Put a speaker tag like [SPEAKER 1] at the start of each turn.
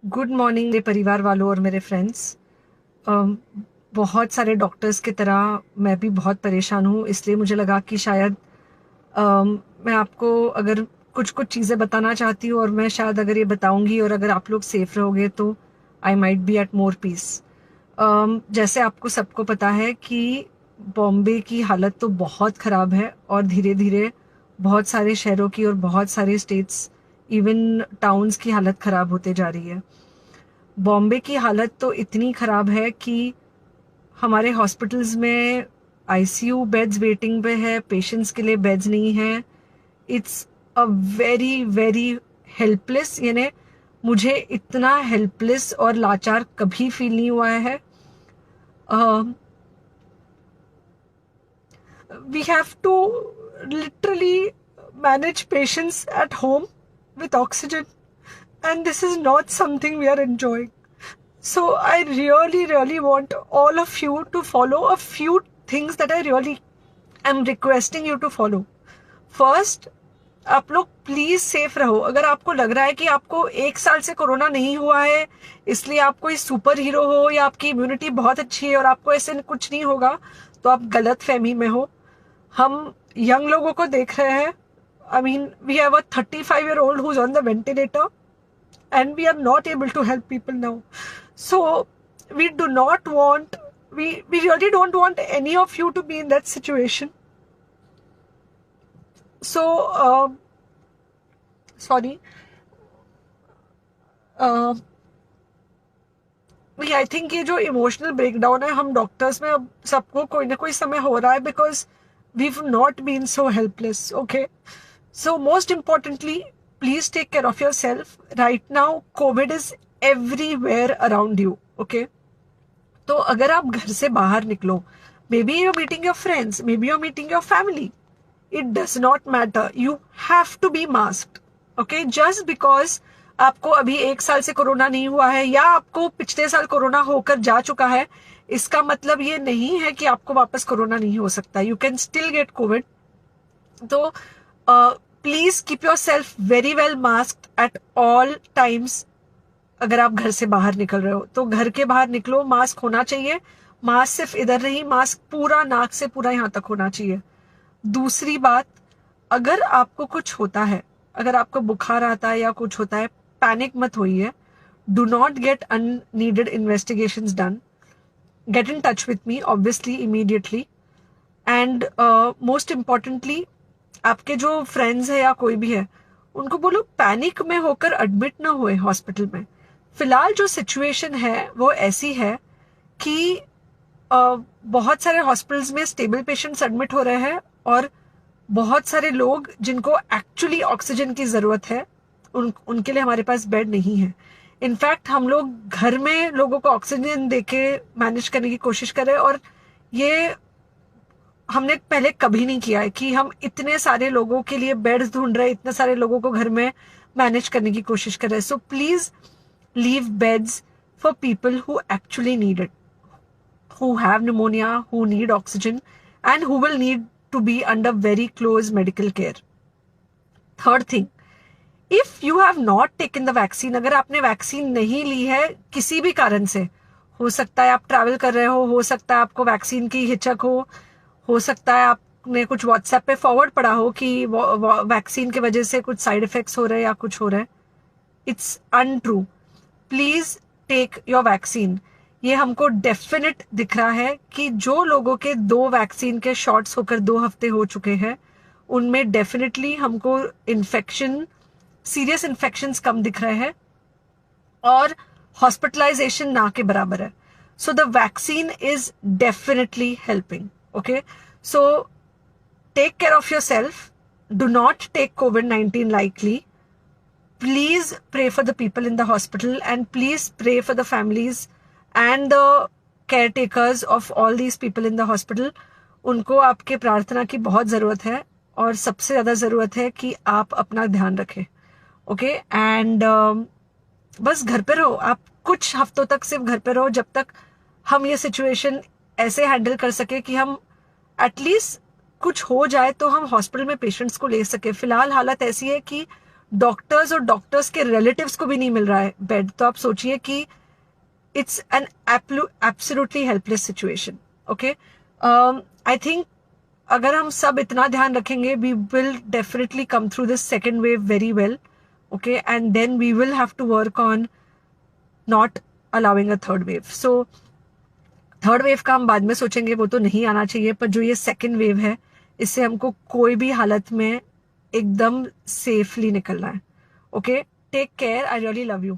[SPEAKER 1] Good morning मेरे परिवार वालों और मेरे फ्रेंड्स। बहुत सारे डॉक्टर्स की तरह मैं भी बहुत परेशान हूँ, इसलिए मुझे लगा कि शायद मैं आपको अगर कुछ कुछ चीज़ें बताना चाहती हूँ और मैं शायद अगर ये बताऊंगी और अगर आप लोग सेफ रहोगे तो I might be at more peace. जैसे आपको सबको पता है कि बॉम्बे की हालत तो बहुत ख़राब है और धीरे धीरे बहुत सारे शहरों की और बहुत सारे स्टेट्स, इवन टाउन्स की हालत ख़राब होते जा रही है। बॉम्बे की हालत तो इतनी ख़राब है कि हमारे हॉस्पिटल्स में आईसीयू बेड्स वेटिंग पे है, पेशेंट्स के लिए बेड्स नहीं है। It's a very very helpless, यानी मुझे इतना हेल्पलेस और लाचार कभी फील नहीं हुआ है। We have to literally manage patients at home with oxygen, and this is not something we are enjoying. So I really, really want all of you to follow a few things that I really am requesting you to follow. First, आप लोग please safe रहो। अगर आपको लग रहा है कि आपको 1 साल से कोरोना नहीं हुआ है इसलिए आप कोई सुपर हीरो हो या आपकी इम्यूनिटी बहुत अच्छी है और आपको ऐसे कुछ नहीं होगा, तो आप गलत फहमी में हो। हम यंग लोगों को देख रहे हैं। I mean we have a 35-year-old who's on the ventilator and we are not able to help people now. So we do not want, we really don't want any of you to be in that situation. So sorry, I think ये जो emotional breakdown है हम doctors में अब सबको कोई ना कोई समय हो रहा है, because we not been so helpless. Okay, so most importantly please take care of yourself right now. COVID is everywhere around you. Okay, तो अगर आप घर से बाहर निकलो, may be you're meeting your friends, may be you're meeting your family, it does not matter, you have to be masked. Okay, just because आपको अभी 1 साल से कोरोना नहीं हुआ है या आपको पिछले साल कोरोना होकर जा चुका है, इसका मतलब ये नहीं है कि आपको वापस कोरोना नहीं हो सकता। You can still get Covid. तो please keep yourself very well masked at all times. अगर आप घर से बाहर निकल रहे हो तो घर के बाहर निकलो, मास्क होना चाहिए। मास्क सिर्फ इधर नहीं, मास्क पूरा नाक से पूरा यहाँ तक होना चाहिए। दूसरी बात, अगर आपको कुछ होता है, अगर आपको बुखार आता है या कुछ होता है, पैनिक मत होइए। Do not get unneeded investigations done. Get in touch with me obviously immediately. And most importantly, आपके जो फ्रेंड्स है या कोई भी है उनको बोलो पैनिक में होकर एडमिट ना हुए हॉस्पिटल में। फिलहाल जो सिचुएशन है वो ऐसी है कि बहुत सारे हॉस्पिटल्स में स्टेबल पेशेंट्स एडमिट हो रहे हैं और बहुत सारे लोग जिनको एक्चुअली ऑक्सीजन की जरूरत है उनके लिए हमारे पास बेड नहीं है। इनफैक्ट हम लोग घर में लोगों को ऑक्सीजन देके मैनेज करने की कोशिश कर रहे हैं, और ये हमने पहले कभी नहीं किया है कि हम इतने सारे लोगों के लिए बेड्स ढूंढ रहे हैं, इतने सारे लोगों को घर में मैनेज करने की कोशिश कर रहे हैं। So please leave beds for people who actually need it, who have pneumonia, who need oxygen, and who will need to be under very close medical care. Third thing, if you have not taken the vaccine, अगर आपने vaccine नहीं ली है किसी भी कारण से, हो सकता है आप ट्रैवल कर रहे हो सकता है आपको वैक्सीन की हिचक हो सकता है आपने कुछ व्हाट्सएप पे फॉरवर्ड पढ़ा हो कि वैक्सीन की वजह से कुछ साइड इफेक्ट्स हो रहे हैं या कुछ हो रहा है। It's untrue. Please take your vaccine. ये हमको डेफिनेट दिख रहा है कि जो लोगों के 2 वैक्सीन के शॉट्स होकर 2 हफ्ते हो चुके हैं उनमें डेफिनेटली हमको इन्फेक्शन, सीरियस इन्फेक्शंस कम दिख रहे हैं और हॉस्पिटलाइजेशन ना के बराबर है। So the vaccine is definitely helping. Okay, so take care of yourself. Do not take COVID-19 lightly. Please pray for the people in the hospital and please pray for the families and the caretakers of all these people in the hospital. उनको आपके प्रार्थना की बहुत ज़रूरत है और सबसे ज़्यादा ज़रूरत है कि आप अपना ध्यान रखें। ओके, एंड बस घर पे रहो। आप कुछ हफ्तों तक सिर्फ घर पे रहो जब तक हम ये सिचुएशन ऐसे हैंडल कर सके कि हम एटलीस्ट कुछ हो जाए तो हम हॉस्पिटल में पेशेंट्स को ले सके। फिलहाल हालत ऐसी है कि डॉक्टर्स और डॉक्टर्स के रिलेटिव्स को भी नहीं मिल रहा है बेड, तो आप सोचिए कि it's an absolutely helpless situation. Okay, I think अगर हम सब इतना ध्यान रखेंगे, we will definitely come through this second wave very well. Okay, and then we will have to work on not allowing a third wave. So third wave का हम बाद में सोचेंगे, वो तो नहीं आना चाहिए, पर जो ये सेकेंड वेव है, इससे हमको कोई भी हालत में एकदम सेफली निकलना है. Okay, take care, I really love you.